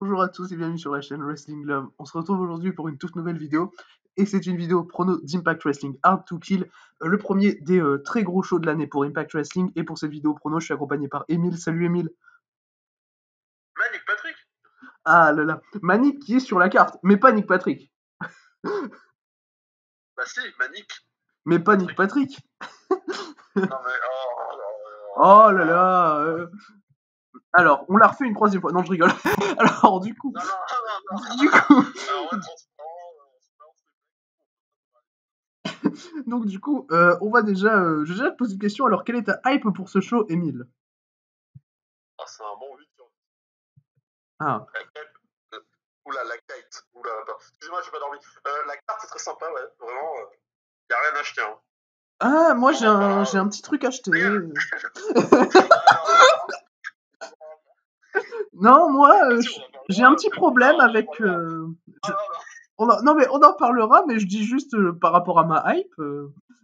Bonjour à tous et bienvenue sur la chaîne Wrestling Love. On se retrouve aujourd'hui pour une toute nouvelle vidéo. Et c'est une vidéo prono d'Impact Wrestling Hard to Kill, le premier des très gros shows de l'année pour Impact Wrestling. Et pour cette vidéo prono, je suis accompagné par Emile. Salut Emile. Nick Patrick. Ah là là, Manic qui est sur la carte, mais pas Nick Patrick. Bah si, Manic. Mais pas Nick Patrick. Non mais Oh là là. Alors, on l'a refait une troisième fois. Non, je rigole. Alors, du coup. Non. Du coup. Alors, ouais, Donc, du coup, on va déjà. Je vais déjà te poser une question. Alors, quelle est ta hype pour ce show, Emile? Ah, c'est un bon 8 sur 10. Ah. La kite. Oula, la kite. Oula, excusez-moi, j'ai pas dormi. La carte, c'est très sympa, ouais. Vraiment, y a rien à acheter. Hein. Ah, moi, j'ai un petit truc à acheter. Non, moi, j'ai un petit problème avec. Non, mais on en parlera, mais je dis juste par rapport à ma hype.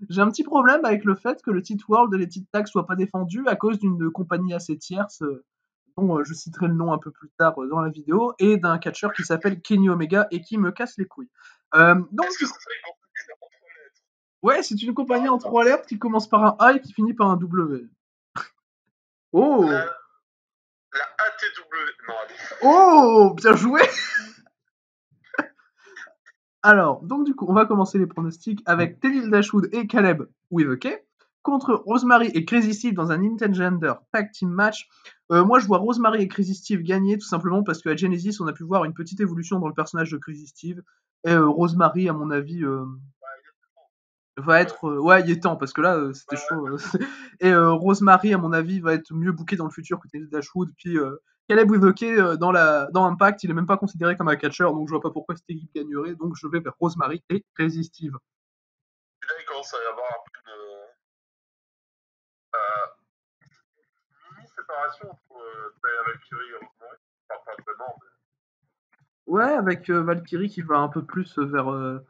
J'ai un petit problème avec le fait que le titre World et les titres tag soient pas défendus à cause d'une compagnie assez tierce, dont je citerai le nom un peu plus tard dans la vidéo, et d'un catcheur qui s'appelle Kenny Omega et qui me casse les couilles. Donc, Est-ce que ça serait une compagnie en 3 lettres? Ouais, c'est une compagnie en 3 lettres qui commence par un A et qui finit par un W. Oh! La ATW. Non, allez. Oh! Bien joué! Alors, donc du coup, on va commencer les pronostics avec Teddy Dashwood et Caleb with a K contre Rosemary et Crazy Steve dans un Intergender Tag Team match. Moi, je vois Rosemary et Crazy Steve gagner tout simplement parce qu'à Genesis, on a pu voir une petite évolution dans le personnage de Crazy Steve. Et Rosemary, à mon avis, va être. Ouais, il est temps parce que là, c'était chaud. Et Rosemary, à mon avis, va être mieux bookée dans le futur que Teddy Dashwood. Puis Caleb Withoke dans Impact, il est même pas considéré comme un catcheur, donc je vois pas pourquoi cette équipe gagnerait. Donc je vais vers Rosemary et Crazy Steve. Puis là, il commence à y avoir un peu une mini-séparation entre Valkyrie et Rosemary. Enfin, pas vraiment, mais. Ouais, avec Valkyrie qui va un peu plus vers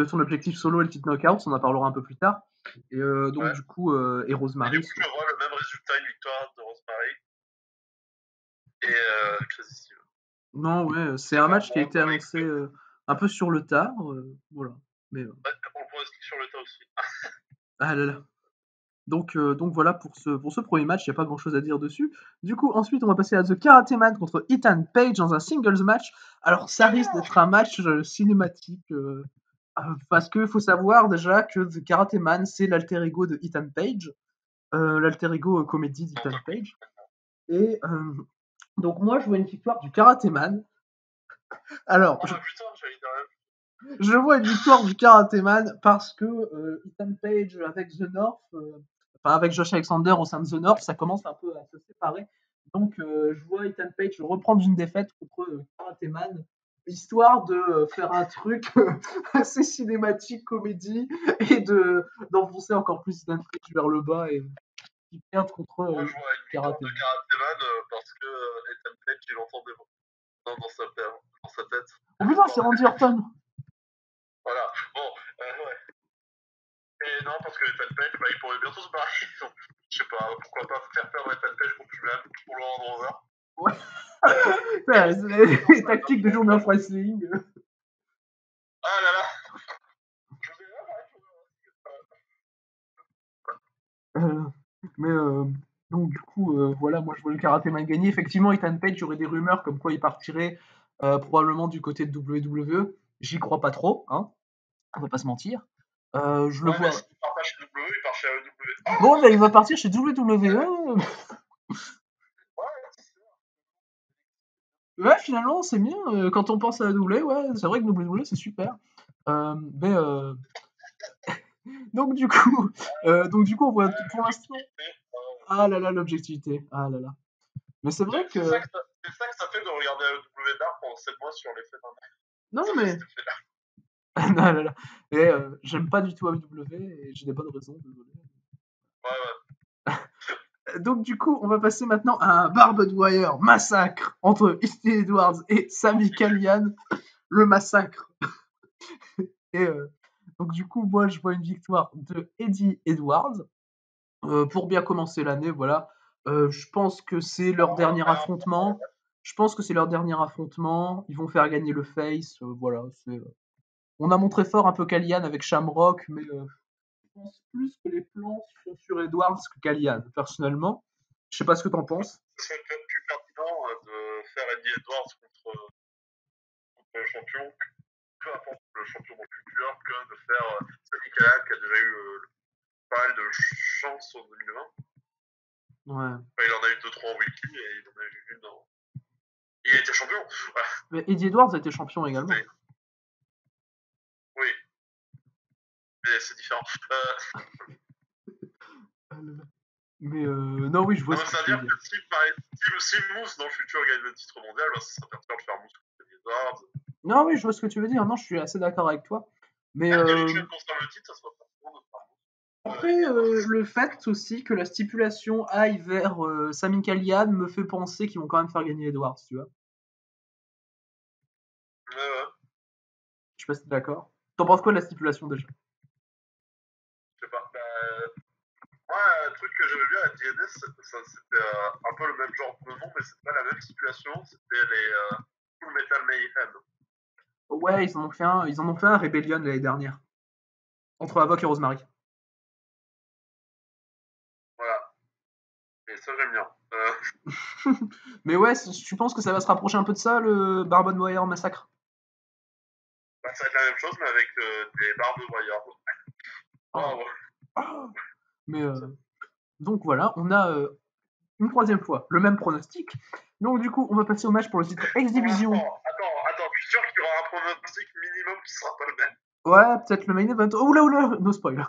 son objectif solo et le titre knockout, on en parlera un peu plus tard. Et donc Ouais. du coup, et Rosemary. Et du coup, je vois le même résultat, une victoire de Rosemary et Crazy Steve. Non, ouais, c'est un match qui a été annoncé un peu sur le tard, voilà. Mais, Ouais, on le pronostique sur le tas aussi. ah là là. Donc voilà pour ce premier match, il n'y a pas grand chose à dire dessus. Du coup, ensuite, on va passer à The Karate Man contre Ethan Page dans un singles match. Alors, ça risque d'être un match cinématique, parce qu'il faut savoir déjà que The Karate Man, c'est l'alter ego de Ethan Page, l'alter ego comédie d'Ethan Page. Et donc, moi, je vois une victoire du Karate Man. Alors, putain, j'allais dire la même. je vois une victoire du Karate Man parce que Ethan Page avec The North, enfin avec Josh Alexander au sein de The North, ça commence un peu à se séparer. Donc je vois Ethan Page reprendre une défaite contre Karate Man, histoire de faire un truc assez cinématique, comédie, et d'enfoncer encore plus Ethan Page vers le bas et qu'il perde contre Moi, je vois une victoire Karate de Man. Karate Man parce que Ethan Page, il entendait dans sa tête. Oh putain, c'est Randy Orton! Voilà. Bon, ouais. Et non, parce que Ethan Page, bah, il pourrait bientôt se barrer. Donc, je sais pas, pourquoi pas faire perdre Ethan Page contre lui-même pour le rendre over. Ouais. C'est les tactiques de journal wrestling. Ah là là. Mais donc du coup, voilà, moi je vois le Karaté Man gagner. Effectivement, Ethan Page, il y aurait des rumeurs comme quoi il partirait probablement du côté de WWE. J'y crois pas trop, hein. On va pas se mentir. Je le vois. Mais s'il part pas chez WWE, il part chez AEW. Bon, bah, il va partir chez WWE. Ouais, finalement, c'est bien. Quand on pense à la WWE, ouais, c'est vrai que WWE, c'est super. Mais donc du coup, on voit pour l'instant. Ah là là, l'objectivité. Ah là là. Mais c'est vrai que. C'est ça que ça fait de regarder AEW Dark pendant 7 mois sur l'effet d'un mec. Non, Ça mais. fait cet effet-là. Non, non, non. Et j'aime pas du tout AEW et j'ai des bonnes raisons, désolé. Ouais. Donc du coup, on va passer maintenant à un Barbed Wire massacre entre Easty Edwards et Sami Callihan. Le massacre. Et donc du coup, moi, je vois une victoire de Eddie Edwards. Pour bien commencer l'année, voilà. Je pense que c'est leur dernier affrontement. Je pense que c'est leur dernier affrontement. Ils vont faire gagner le face. Voilà. On a montré fort un peu Kalian avec Shamrock, mais je pense plus que les plans sont sur Edwards que Kalian, personnellement. Je sais pas ce que t'en penses. Ce serait peut-être plus pertinent de faire Eddie Edwards contre le champion, peu importe le champion dans le futur, que de faire Sami Callihan qui a déjà eu pas mal de chance en 2020. Ouais. Enfin, il en a eu 2-3 en weekly et il en a eu une dans. Il a été champion. Voilà. Mais Eddie Edwards a été champion également. Oui. Mais c'est différent. Mais non, oui, je vois ce que tu veux dire. Si Moose dans le futur gagne le titre mondial, bah, ça serait pertinent de faire Moose contre Eddie Edwards. Non, oui, je vois ce que tu veux dire. Non, je suis assez d'accord avec toi. Mais Même que les tueurs conservent le titre, ça serait pertinent de faire Moose. après, le fait aussi que la stipulation aille vers Sami Callihan me fait penser qu'ils vont quand même faire gagner Edwards, tu vois. Ouais. Je sais pas si t'es d'accord. T'en penses quoi de la stipulation déjà? Je sais pas. Moi, un truc que j'aimais bien à DNS, c'était un peu le même genre de nom, mais c'était pas la même situation. C'était les Full Metal Mayhem. Ouais, ils en ont fait un Rebellion l'année dernière. Entre Avoc et Rosemary. Voilà. Et ça, j'aime bien. Mais ouais, tu penses que ça va se rapprocher un peu de ça, le Barbed Wire Massacre? Bah, ça va être la même chose, mais avec des Barbed Wire. Oh. Oh. Mais donc voilà, on a une troisième fois le même pronostic. Donc du coup, on va passer au match pour le titre X-Division. Attends, je suis sûr qu'il y aura un pronostic minimum qui sera pas le même. Ouais, peut-être le main event. Oula, no spoil.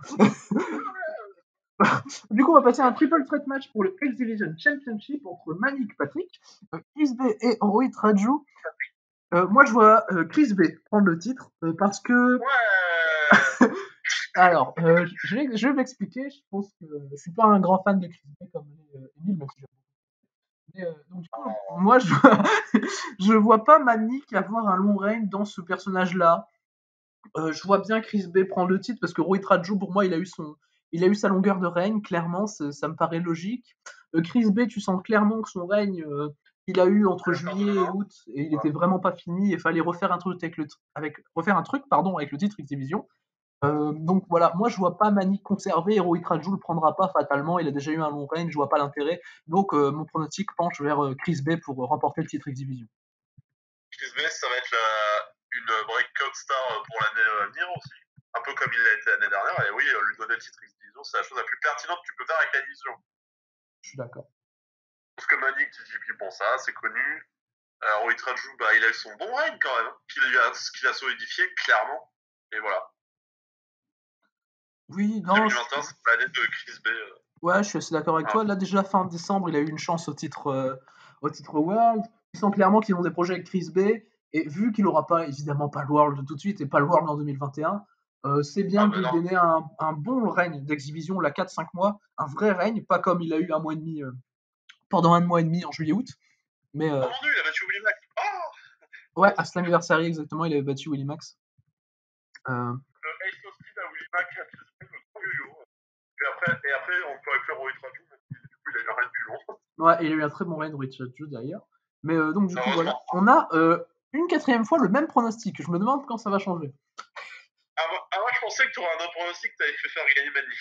Du coup, on va passer à un triple threat match pour le X-Division Championship entre Manic Patrick, Chris Bay et Rohit Raju. Moi, je vois Chris Bay prendre le titre parce que... Ouais. Alors, je vais m'expliquer. Je pense que je suis pas un grand fan de Chris Bay comme Emile, même si j'aime beaucoup. Donc, du coup, moi, je vois pas Manic avoir un long règne dans ce personnage-là. Je vois bien Chris Bay prendre le titre parce que Rohit Raju, pour moi, il a eu sa longueur de règne, clairement, ça me paraît logique. Chris Bay, tu sens clairement que son règne, il a eu entre juillet et août, et il était vraiment pas fini, il fallait refaire un truc avec le titre X-Division. Donc voilà, moi je vois pas Manic conserver et Rohit Raju le prendra pas fatalement, il a déjà eu un long règne, je vois pas l'intérêt. Donc mon pronostic penche vers Chris Bay pour remporter le titre X-Division. Chris Bay, ça va être une breakout star pour l'année à venir aussi. Un peu comme il l'a été l'année dernière. Et oui, lui donner le titre X-Division, c'est la chose la plus pertinente que tu peux faire avec la division. Je suis d'accord. Parce que Manic, TJP, bon, ça, c'est connu. Rohit Raju, il a eu son bon règne quand même, qu'il a solidifié, clairement. Et voilà. Oui, non. 2021, c'est l'année de Chris Bay. Ouais, je suis assez d'accord avec toi. Là, déjà, fin décembre, il a eu une chance au titre World. Ils sentent clairement qu'ils ont des projets avec Chris Bay. Et vu qu'il n'aura pas, évidemment, pas le World tout de suite et pas le World en 2021, c'est bien de lui donner un bon règne d'exhibition, là, 4-5 mois. Un vrai règne, pas comme il a eu un mois et demi, pendant un mois et demi en juillet-août. Mais, oh mon dieu, il a battu Willie Max. Oh ouais, à cet anniversaire, exactement, il avait battu Willie Max. Le Ace of Speed à Willie Max, le trop yo-yo. Et après, on peut faire Rohit Raju, mais du coup, il a eu un règne plus long. Ouais, il a eu un très bon règne, Rohit Raju, d'ailleurs. Mais donc, du coup, voilà. On a une quatrième fois le même pronostic. Je me demande quand ça va changer. Moi, je pensais que tu aurais un autre pronostic que tu avais fait faire gagner Manic.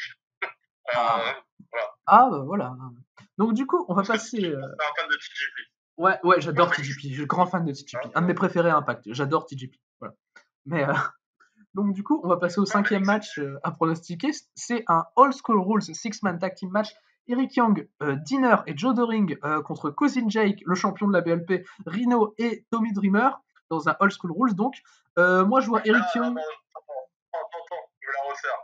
Voilà. Ah, bah voilà. Donc, du coup, on va passer. C'est un fan de TJP. Ouais, j'adore TJP. Je suis grand fan de TJP. Un de mes préférés à Impact. J'adore TJP. Voilà. Mais donc, du coup, on va passer au cinquième match à pronostiquer. C'est un Old School Rules Six-Man Tag Team Match. Eric Young, Dinner et Joe Doring contre Cousin Jake, le champion de la BLP, Rhino et Tommy Dreamer, dans un Old School Rules. Donc, moi, je vois Eric Young. Attends, je vais la refaire.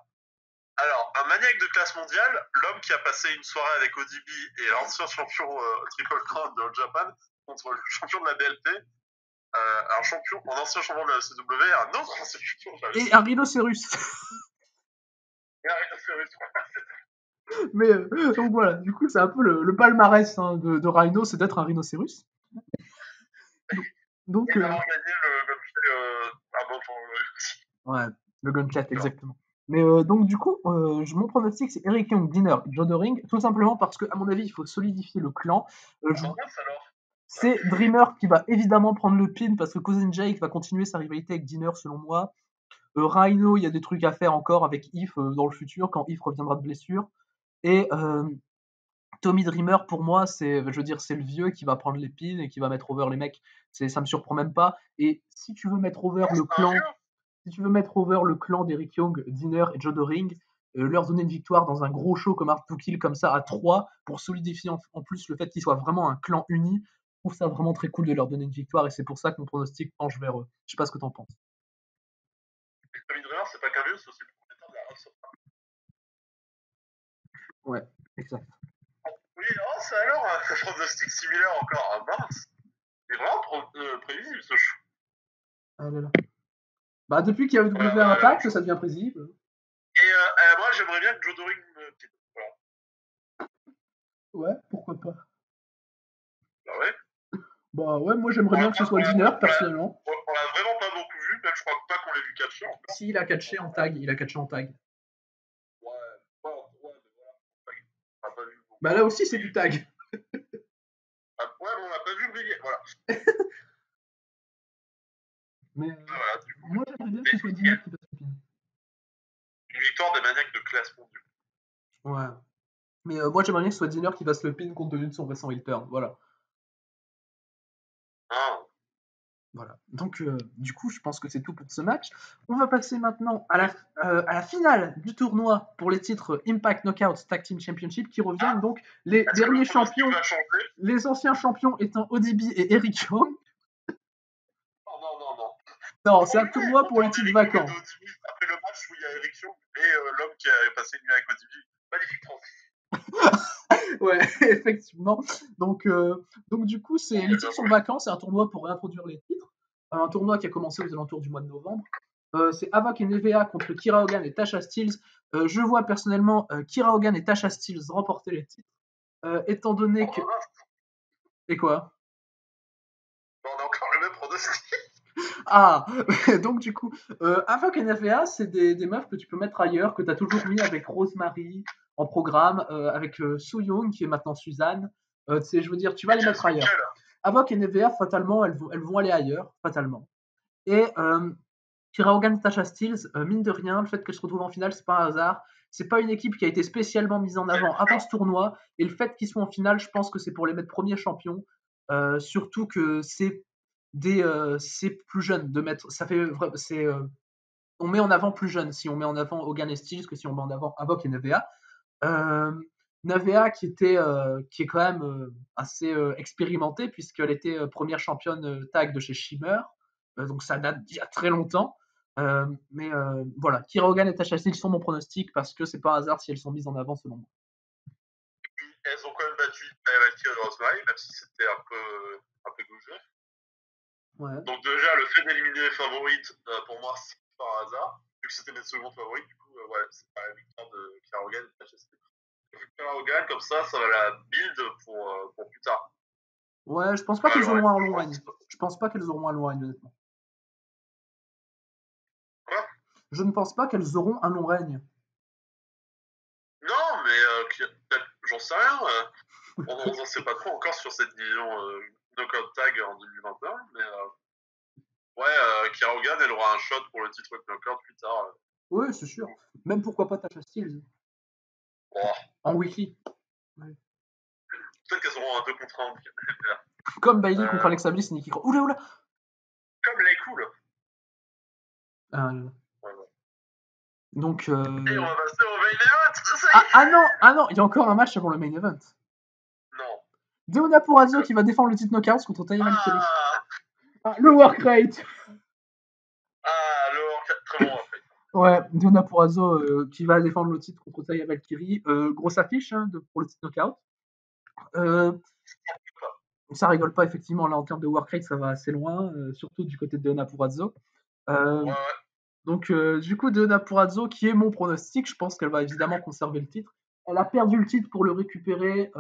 Alors, un maniaque de classe mondiale, l'homme qui a passé une soirée avec ODB et l'ancien champion Triple Crown de All Japan, contre le champion de la BLP, un ancien champion de la CW, un autre ancien champion de la BLP. Et un rhinocéros. Et un rhinocéros. Mais donc voilà, du coup, c'est un peu le palmarès de Rhino, c'est d'être un rhinocéros. Donc, et d'avoir gagné ouais, le Gauntlet, exactement. Mais donc, du coup, mon pronostic, c'est Eric Young, Dinner, Joe Doring, tout simplement parce que, à mon avis, il faut solidifier le clan. alors C'est Dreamer qui va évidemment prendre le pin parce que Cousin Jake va continuer sa rivalité avec Dinner selon moi. Rhino, il y a des trucs à faire encore avec If dans le futur quand If reviendra de blessure. Et Tommy Dreamer pour moi c'est le vieux qui va prendre les pins et qui va mettre over les mecs. Ça me surprend même pas. Et si tu veux mettre over le clan, d'Eric Young, Dinner et Joe Doring, leur donner une victoire dans un gros show comme Hard to Kill comme ça à 3 pour solidifier en plus le fait qu'ils soient vraiment un clan uni. Je trouve ça vraiment très cool de leur donner une victoire et c'est pour ça que mon pronostic penche vers eux. Je sais pas ce que t'en penses. Tommy Dreamer, c'est pas qu'un vieux, c'est aussi le propriétaire de la House of Cards. Ouais, exact. Oui, c'est alors un pronostic similaire encore. Ah mince. C'est vraiment prévisible ce show. Ah là là. Bah depuis qu'il y a W Impact, ça devient prévisible. Et moi j'aimerais bien que Joe Doring voilà. Ouais, pourquoi pas. Bah ouais. Bah ouais, moi j'aimerais bien que ce soit Dinner, personnellement. On l'a vraiment pas beaucoup vu, même je crois pas qu'on l'ait vu catcher encore. Si, il a catché en tag, Ouais, mais voilà. On l'a pas vu beaucoup. Bah là aussi c'est du tag. Ouais, mais on l'a pas vu briller, voilà. Mais voilà, du coup, moi j'aimerais bien que ce soit Dinner qui passe le pin. une victoire des maniaques de classe mondiale. Ouais. Mais moi j'aimerais bien que ce soit Dinner qui passe le pin compte tenu de son récent heel turn, voilà. Ah. Voilà. Donc du coup je pense que c'est tout pour ce match. On va passer maintenant à la finale du tournoi pour les titres Impact Knockouts Tag Team Championship qui reviennent donc les derniers champions, les anciens champions étant ODB et Eric Young. Non, c'est un tournoi pour les titres vacants. Après le match où il y a Eric Young et l'homme qui a passé une nuit avec ODB. Magnifique transition. Ouais, effectivement. Donc du coup, les titres sont vacants, c'est un tournoi pour réintroduire les titres. Un tournoi qui a commencé aux alentours du mois de novembre. C'est Havok et Nevea contre Kira Hogan et Tasha Steelz. Je vois personnellement Kira Hogan et Tasha Steelz remporter les titres. Étant donné que... Et quoi? On a encore le même pronostic. Ah, donc du coup, Havok et Nevea, c'est des meufs que tu peux mettre ailleurs, que tu as toujours mis avec Rosemary en programme, avec Soo Young qui est maintenant Suzanne. Je veux dire, tu vas les mettre ailleurs. Havok et Nevea, fatalement, elles vont aller ailleurs, fatalement. Et Kira Hogan et Tasha Steelz, mine de rien, le fait qu'elles se retrouvent en finale, c'est pas un hasard. C'est pas une équipe qui a été spécialement mise en avant avant ce tournoi. Et le fait qu'ils soient en finale, je pense que c'est pour les mettre premiers champions. Surtout que c'est plus jeune de mettre. On met en avant plus jeune si on met en avant Hogan et Steelz que si on met en avant Havok et Nevea. Nevea qui est quand même assez expérimentée puisqu'elle était première championne tag de chez Shimmer. Donc ça date d'il y a très longtemps. Mais voilà, Kira Hogan et Tasha Steelz sont mon pronostic parce que c'est pas un hasard si elles sont mises en avant selon moi. Et puis elles ont quand même battu Valkyrie et Rosemary, même si c'était un peu gauche. Ouais. Donc déjà le fait d'éliminer les favorites, pour moi c'est pas un hasard, vu que c'était mes secondes favorites, du coup ouais, c'est pas la victoire de Kira Hogan et Tasha Steelz. Kira Hogan comme ça va la build pour plus tard. Ouais, je pense pas qu'elles auront un long règne. Je pense pas qu'elles auront un long règne, honnêtement. Quoi? Je ne pense pas qu'elles auront un long règne. Non, mais j'en sais rien. On n'en sait pas trop encore sur cette division Knockout Tag en 2021, mais ouais, Kira Hogan, elle aura un shot pour le titre Knockout plus tard. Oui, c'est sûr. Même pourquoi pas Tasha Steelz. Oh. En weekly. Ouais. Peut-être qu'elles auront un 2 contre 1. Comme Bailey contre Alexa Bliss et Nikki Cross. Oula. Comme les cool. Ouais. Donc. Et on va passer au main event. Ah non, il y a encore un match avant le main event. Non. Deonna Purrazzo qui va défendre le titre Knockouts contre Taya Valkyrie. Le work rate. Le work rate, très bon en fait. Ouais, Deonna Purrazzo qui va défendre le titre contre Taya Valkyrie. Grosse affiche pour le titre Knockout. Ça rigole pas, effectivement. Là, en termes de work rate, ça va assez loin, surtout du côté de Deonna Purrazzo. Ouais. Donc, du coup, Deonna Purrazzo, qui est mon pronostic, je pense qu'elle va évidemment conserver le titre. Elle a perdu le titre pour le récupérer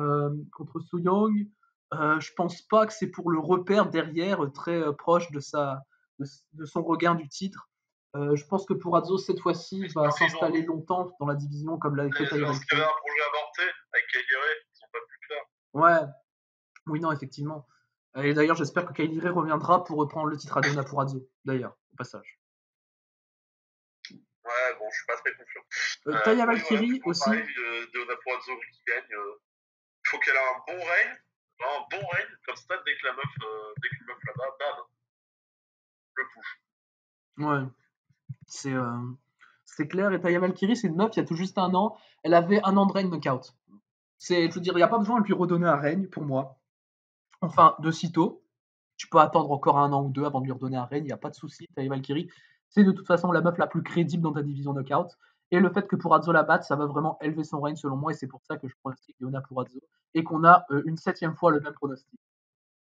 contre Soo Young. Je pense pas que c'est pour le repère derrière, très proche de son regain du titre. Je pense que Purrazzo, cette fois-ci, va s'installer longtemps dans la division comme l'a fait Taya Valkyrie. Il y avait un projet avorté avec Kairi, ils n'ont pas pu le faire. Ouais. Oui, non, effectivement. Et d'ailleurs, j'espère que Kylie Ray reviendra pour reprendre le titre à Deonna Purrazzo, d'ailleurs, au passage. Ouais, bon, je suis pas très confiant. Taya Oui, Valkyrie voilà, aussi. pareil, Deonna Purrazzo qui gagne. Il faut qu'elle ait un bon règne, comme ça, dès que la meuf là-bas, bam, le push. Ouais, c'est clair. Et Taya Valkyrie, c'est une meuf, il y a tout juste un an, elle avait un an de règne knockout. Je veux dire, il n'y a pas besoin de lui redonner un règne, pour moi. Enfin, de sitôt. Tu peux attendre encore un an ou deux avant de lui redonner un règne, il n'y a pas de souci. Taya Valkyrie, c'est de toute façon la meuf la plus crédible dans ta division knockout. Et le fait que Purrazzo la batte, ça va vraiment élever son règne selon moi, et c'est pour ça que je pronostique Deonna Purrazzo, et qu'on a une 7e fois le même pronostic.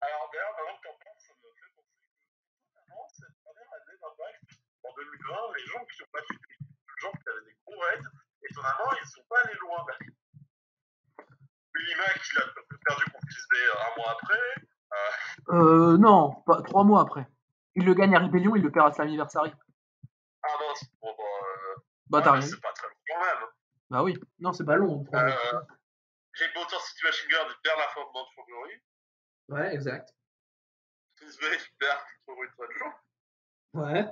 Alors d'ailleurs, maintenant que t'en parles, ça me fait penser que avant cette dernière année d'Impact, en 2020, les gens qui ont battu des gens qui avaient des gros raids, étonnamment, ils ne sont pas allés loin. Willie Mack, il a perdu contre Chris Bay un mois après. Non, pas 3 mois après. Il le gagne à Rébellion, il le perd à Slammiversary. Ah mince, bon, Bah, t'as mais rien. c'est pas très long quand même. Bah oui, non, c'est pas long. 3 mois. J'ai Motor City Machine Gun, il perd la fin de Mount Fury. Ouais, exact. Chris Bay, il perd contre Ruin Sancho. Ouais.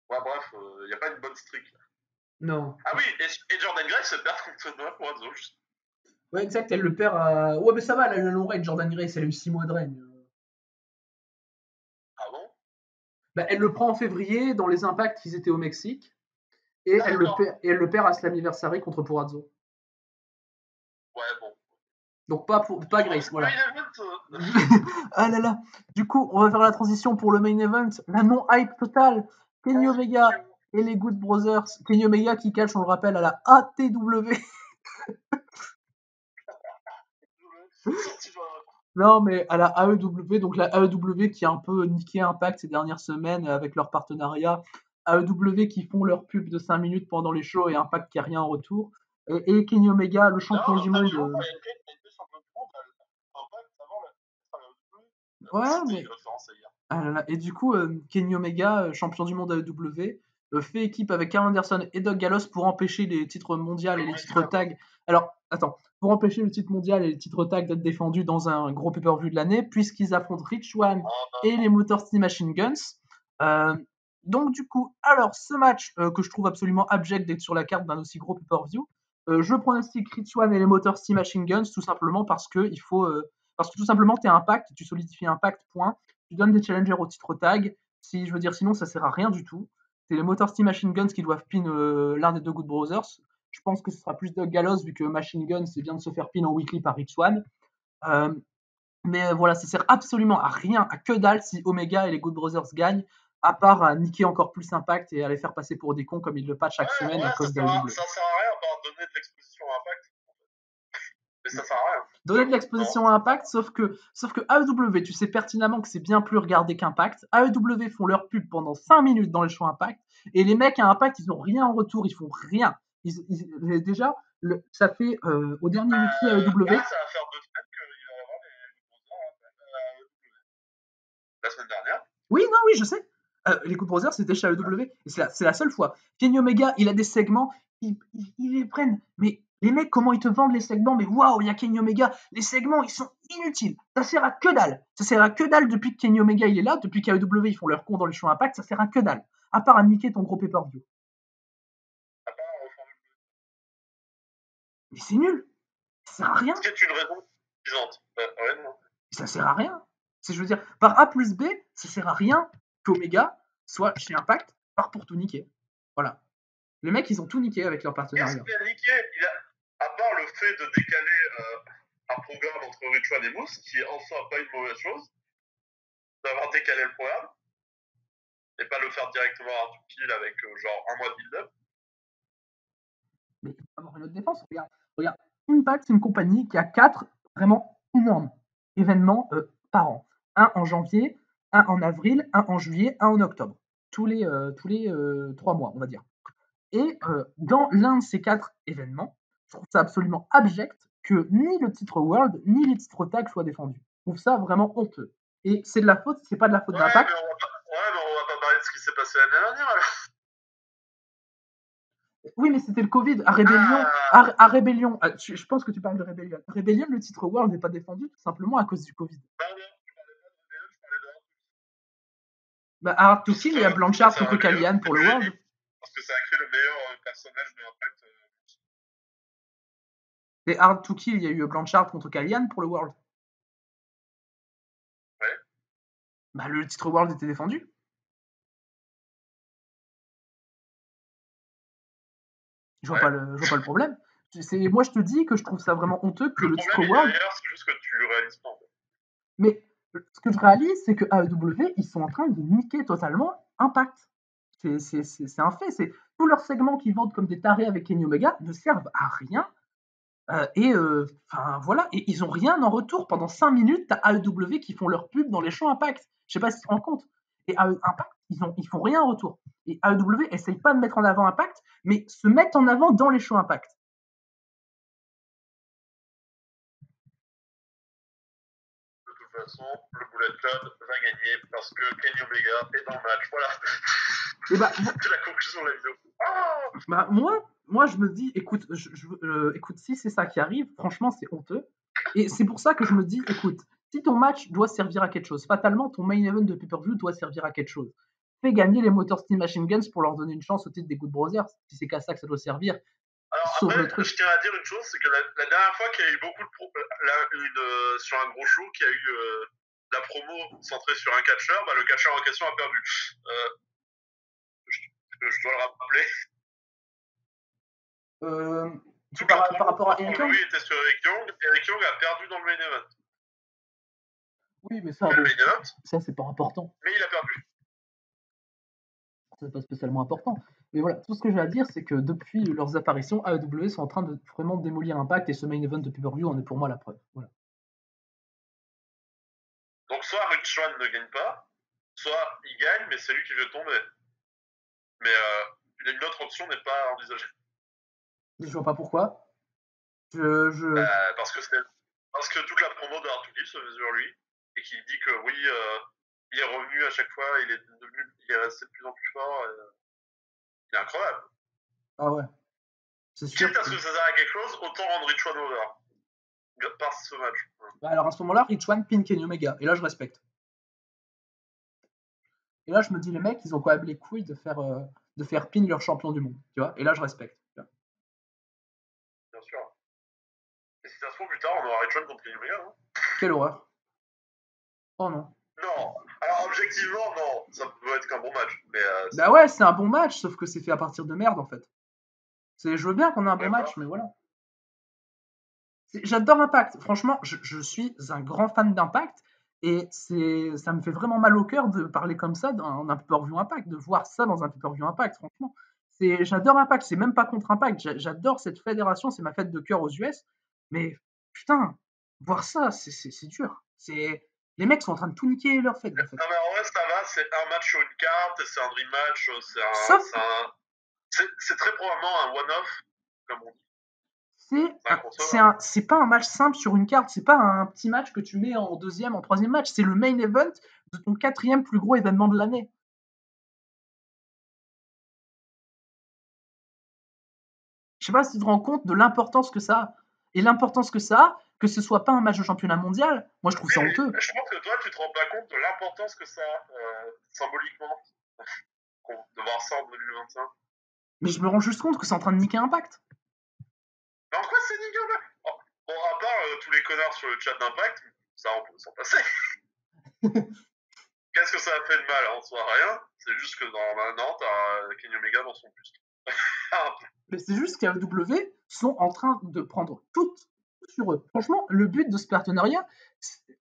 Ouais, bref, il n'y a pas une bonne streak. Non. Ah oui, et Jordan Grace, elle perd contre Noah Purrazzo. Ouais, exact, elle le perd à. Ouais, mais ça va, elle a eu un long règne, Jordan Grace, elle a eu 6 mois de règne. Ah bon? Bah, elle le prend en février, dans les impacts, ils étaient au Mexique, et elle le perd à Slammiversary contre Purrazzo. Ouais, bon. Donc pas Grace, voilà. Event, Ah là là. Du coup, on va faire la transition pour le main event. La non-hype totale. Kenny Omega et les Good Brothers. Kenny Omega qui catch, on le rappelle, à la ATW. Non, mais à la AEW, donc la AEW qui a un peu niqué Impact ces dernières semaines avec leur partenariat. AEW qui font leur pub de 5 minutes pendant les shows et Impact qui a rien en retour. Et Kenny Omega, le champion du monde. Ouais, mais. Ah là là. Et du coup, Kenny Omega, champion du monde AEW, fait équipe avec Karl Anderson et Doug Gallows pour empêcher les titres mondiaux et les titres tag. Alors, attends, pour empêcher le titre mondial et les titres tag d'être défendus dans un gros pay-per-view de l'année, puisqu'ils affrontent Rich Swann et les Motor City Machine Guns. Donc, du coup, alors, ce match que je trouve absolument abject d'être sur la carte d'un aussi gros pay-per-view, je pronostique Rich Swann et les Motor City Machine Guns tout simplement parce que il faut. Parce que tout simplement, tu es Impact, tu solidifies Impact, point. Tu donnes des challengers au titre tag. Si je veux dire, sinon, ça sert à rien du tout. C'est les Motor City Machine Guns qui doivent pin l'un des deux Good Brothers. Je pense que ce sera plus Doug Gallows vu que Machine Guns vient de se faire pin en weekly par Rich Swann. Mais voilà, ça sert absolument à rien, à que dalle si Omega et les Good Brothers gagnent, à part à niquer encore plus Impact et à les faire passer pour des cons comme ils le patchent chaque semaine à cause ça de sert à rien à part donner de l'exposition à Impact. Mais ça sert à rien. Donner de l'exposition à Impact, sauf que AEW, tu sais pertinemment que c'est bien plus regardé qu'Impact. AEW font leur pub pendant 5 minutes dans les shows Impact, et les mecs à Impact, ils ont rien en retour, ils font rien. Déjà, ça fait au dernier weekly AEW. Ça va faire 2 semaines qu'il va y avoir les la semaine dernière. Oui, je sais. Les Good Brothers, c'était chez AEW, et c'est la seule fois. Kenny Omega, il a des segments, ils les prennent, mais les mecs, comment ils te vendent les segments? Mais waouh, il y a Kenny Omega. Les segments, ils sont inutiles. Ça sert à que dalle. Ça sert à que dalle depuis que Kenny Omega il est là, depuis qu'AEW ils font leur con dans les shows Impact. Ça sert à que dalle. À part à niquer ton gros pay-per-view. Mais c'est nul. Ça sert à rien. C'est une raison suffisante. Ça sert à rien. Je veux dire, par A plus B, ça sert à rien qu'Omega soit chez Impact, part pour tout niquer. Voilà. Les mecs, ils ont tout niqué avec leur partenariat. Qu'est-ce qu'il a niqué? À part le fait de décaler un programme entre Rich Swann et Moose, qui est en soi pas une mauvaise chose, d'avoir décalé le programme, et pas le faire directement à tout kill avec genre un mois de build-up. Mais il faut avoir une autre défense. Regarde. Impact, c'est une compagnie qui a 4 vraiment énormes événements par an. Un en janvier, un en avril, un en juillet, un en octobre. Tous les 3 mois, on va dire. Et dans l'un de ces 4 événements, je trouve ça absolument abject que ni le titre World, ni les titres tag soient défendus. Je trouve ça vraiment honteux. Et c'est pas de la faute d'Impact. Mais on va pas parler de ce qui s'est passé l'année dernière alors. Oui, mais c'était le Covid. À Rébellion, à Rébellion, je pense que tu parles de Rébellion. Rébellion, le titre World n'est pas défendu tout simplement à cause du Covid. Non, je parlais pas de Rebellion, je parlais de Bah, à Hard to Parce Kill, que il y a du coup, Blanchard ça contre a le meilleur, Kallian pour le que j'ai World. dit, parce que ça a créé le meilleur personnage de Impact. Et Hard to Kill, il y a eu Blanchard contre Kallian pour le World. Ouais. Bah, le titre World était défendu. Je vois, Ouais. je vois pas le problème. Moi, je te dis que je trouve ça vraiment honteux que Le le problème, titre il est World. ailleurs, c'est juste que tu le réalises pas. En fait. Mais ce que je réalise, c'est que AEW, ils sont en train de niquer totalement Impact. C'est un fait. C'est tous leurs segments qu'ils vendent comme des tarés avec Kenny Omega ne servent à rien. Enfin voilà, et ils ont rien en retour. Pendant 5 minutes, t'as AEW qui font leur pub dans les shows Impact. Je sais pas si tu te rends compte. Et Impact, ils font rien en retour. Et AEW essaye pas de mettre en avant Impact, mais se mettent en avant dans les shows Impact. De toute façon, le Bullet Club va gagner parce que Kenny Omega est dans le match. Voilà. Et bah, c'est la conclusion de la vidéo. Bah, moi, je me dis, écoute, écoute, si c'est ça qui arrive, franchement, c'est honteux. Et c'est pour ça que je me dis, écoute, si ton match doit servir à quelque chose, fatalement, ton main event de pay-per-view doit servir à quelque chose. Fais gagner les Motor Steam Machine Guns pour leur donner une chance au titre des Good Brothers, si c'est qu'à ça que ça doit servir. Alors Sauve après, le truc. je tiens à dire une chose, c'est que la dernière fois qu'il y a eu beaucoup de sur un gros show, qu'il y a eu la promo centrée sur un catcheur, bah, le catcheur en question a perdu. Je dois le rappeler. Par rapport à Eric Young. Louis était sur Eric Young. Eric Young a perdu dans le main event. Oui, mais ça, bon, ça c'est pas important. Mais il a perdu. C'est pas spécialement important. Mais voilà, tout ce que j'ai à dire, c'est que depuis leurs apparitions, AEW sont en train de vraiment démolir Impact et ce main event de pay-per-view en est pour moi la preuve. Voilà. Donc soit Rich Swann ne gagne pas, soit il gagne, mais c'est lui qui veut tomber. Mais une autre option n'est pas envisagée. Je vois pas pourquoi. Parce que toute la promo de Hard to Kill se fait sur lui et qu'il dit que oui, il est revenu à chaque fois, il est resté de plus en plus fort. Il est incroyable. Ah ouais. C'est sûr. Quitte à ce que ça sert à quelque chose, autant rendre Rich Swann over par ce match. Bah alors à ce moment-là, Rich Swann pin Kenny Omega et là je respecte. Et là je me dis les mecs, ils ont quand même les couilles de faire pin leur champion du monde, tu vois. Et là je respecte. Bien sûr. Et si ça se trouve plus tard, on aura Rich Swann contre Kenny Omega. Hein. Quelle horreur. Oh non. Non. Alors objectivement, non. Ça peut être qu'un bon match. Mais, bah ouais, c'est un bon match, sauf que c'est fait à partir de merde en fait. Je veux bien qu'on ait un bon match, mais voilà. J'adore Impact. Franchement, je suis un grand fan d'Impact. Et ça me fait vraiment mal au cœur de parler comme ça dans un pay-per-view Impact, de voir ça dans un pay-per-view Impact, franchement. J'adore Impact, c'est même pas contre Impact. J'adore cette fédération, c'est ma fête de cœur aux US. Mais putain, voir ça, c'est dur. Les mecs sont en train de tout niquer leur fête. En fait. Non, mais en vrai, ça va, c'est un match sur une carte, c'est un dream match, c'est très probablement un one-off, comme on dit. C'est pas un match simple sur une carte, c'est pas un petit match que tu mets en deuxième, en troisième match, c'est le main event de ton 4e plus gros événement de l'année. Je sais pas si tu te rends compte de l'importance que ça a. Et l'importance que ça a, que ce soit pas un match de championnat mondial, moi je trouve ça honteux. Je pense que toi, tu te rends pas compte de l'importance que ça a, symboliquement, de voir ça en 2025. Mais je me rends juste compte que c'est en train de niquer Impact. Mais en quoi c'est niquer Impact ? Bon, à part tous les connards sur le chat d'Impact, ça on peut s'en passer. Qu'est-ce que ça a fait de mal en soi ? Rien. C'est juste que maintenant, t'as Kenny Omega dans son buste. Mais c'est juste qu'AEW sont en train de prendre tout sur eux. Franchement, le but de ce partenariat,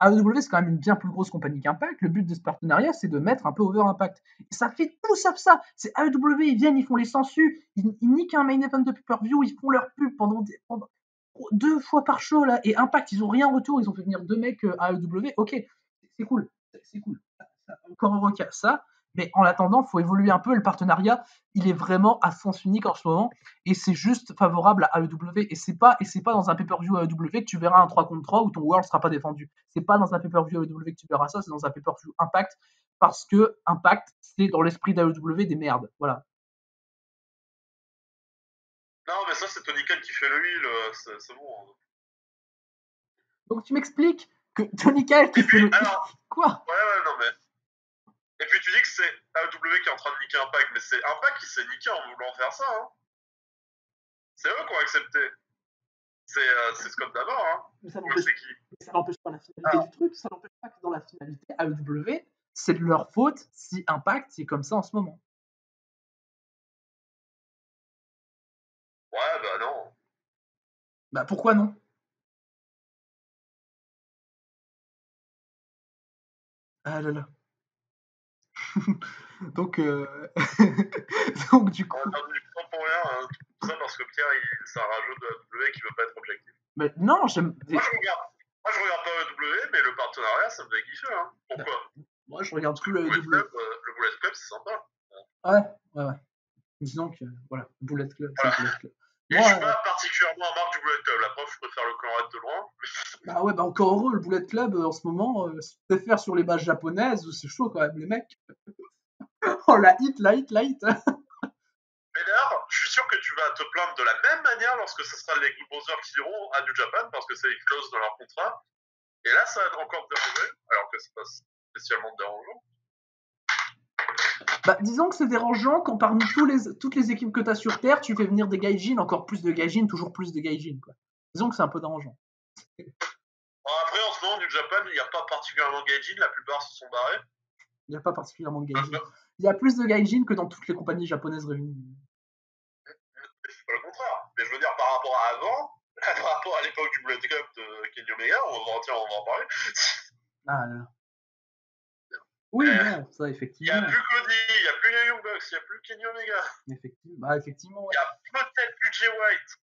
AEW c'est quand même une bien plus grosse compagnie qu'Impact. Le but de ce partenariat, c'est de mettre un peu over Impact. Et ça fait tout sauf ça. C'est AEW, ils viennent, ils font les sensus, ils niquent un main event de pay-per-view, ils font leur pub pendant 2 fois par show là. Et Impact, ils ont rien en retour, ils ont fait venir 2 mecs à AEW. Ok, c'est cool, c'est cool. Encore heureux qu'il y a ça. Mais en attendant, il faut évoluer un peu. Le partenariat, il est vraiment à sens unique en ce moment. Et c'est juste favorable à AEW. Et c'est pas dans un pay-per-view AEW que tu verras un 3 contre 3 où ton World sera pas défendu. C'est pas dans un pay-per-view AEW que tu verras ça, c'est dans un pay-per-view Impact. Parce que Impact, c'est dans l'esprit d'AEW des merdes. Voilà. ça, c'est Tony Khan qui fait le heal, c'est bon. Donc tu m'expliques que Tony Khan qui Et fait puis, le... alors, Quoi? ouais, non, mais. Et puis tu dis que c'est AEW qui est en train de niquer Impact, mais c'est Impact qui s'est niqué en voulant faire ça, hein. C'est eux qui ont accepté. C'est Scott d'abord, hein. Mais ça Ou n'empêche c'est qui? pas la finalité du truc. Ça n'empêche pas que dans la finalité, AEW, c'est de leur faute si Impact c'est comme ça en ce moment. Ouais, bah non. Bah pourquoi non? Ah là là. donc, donc du On a coup... perdu du temps pour rien, hein. Tout ça parce que Pierre, c'est un rageux de AEW qui veut pas être objectif. Mais non, j'aime... Moi, je regarde pas AEW, mais le partenariat, ça me fait kiffer, hein. Pourquoi? Moi, je regarde plus Le le Bullet W. Club, c'est sympa. Ouais. Disons que, voilà, Bullet Club, c'est Voilà. Bullet Club. Et Moi, je suis pas particulièrement en marque du Bullet Club. La preuve, je préfère le Conrad de loin. bah ouais, bah encore heureux, le Bullet Club, en ce moment, si tu préfères sur les bases japonaises, c'est chaud quand même, les mecs. Oh, la hit. Mais d'ailleurs, je suis sûr que tu vas te plaindre de la même manière lorsque ce sera les Good Brothers qui iront à New Japan, parce que c'est une clause dans leur contrat. Et là, ça va encore te déranger, alors que c'est pas spécialement dérangeant. Bah, disons que c'est dérangeant quand parmi toutes les équipes que tu as sur Terre, tu fais venir des gaijins, encore plus de gaijins, toujours plus de gaijins, quoi. Disons que c'est un peu dérangeant. Bon, après, en ce moment, New Japan, il n'y a pas particulièrement Gaijin, la plupart se sont barrés. Il n'y a pas particulièrement de gaijins. Il y a plus de gaijins que dans toutes les compagnies japonaises réunies. C'est pas le contraire. Mais je veux dire, par rapport à avant, par rapport à l'époque du Bullet Club de Kenny Omega, on va en parler. Ah là là. Oui, non, ça, Il n'y effectivement. a plus Cody, il n'y a plus les Young Bucks, il n'y a plus Kenny Omega. Effectivement, ouais. Il n'y a peut-être plus Jay White.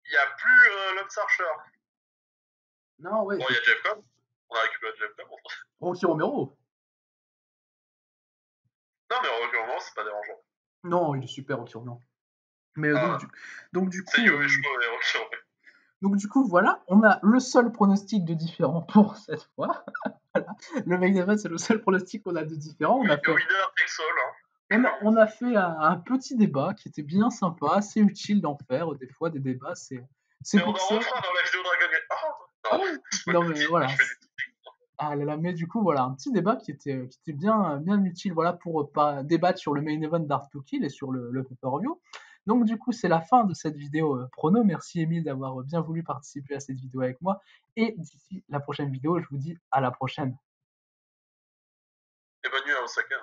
Il n'y a plus Lance Archer. Non, ouais. Bon, il y a Jeff Cobb. On a récupéré Jeff Cobb. Rocky Romero. Non, mais Rocky Romero, c'est pas dérangeant. Non, il est super, Rocky Romero. Mais donc du coup... C'est Yoichi et Rocky Romero. Donc du coup, voilà, on a le seul pronostic de différent pour cette fois. Voilà. Le main event, c'est le seul pronostic qu'on a de différent. On a fait... Winner takes all, hein. On a fait un petit débat qui était bien sympa, assez utile d'en faire. Des fois, des débats, c'est Mais pour on ça. en refera dans la vidéo Dragon Gate. Non, mais voilà. Ah là là, mais du coup, voilà, un petit débat qui était bien utile, voilà, pour pas débattre sur le main event d'Hard to Kill et sur le pay-per-view. Donc du coup, c'est la fin de cette vidéo prono. Merci Émile d'avoir bien voulu participer à cette vidéo avec moi. Et d'ici la prochaine vidéo, je vous dis à la prochaine. Et bonne nuit à Osaka.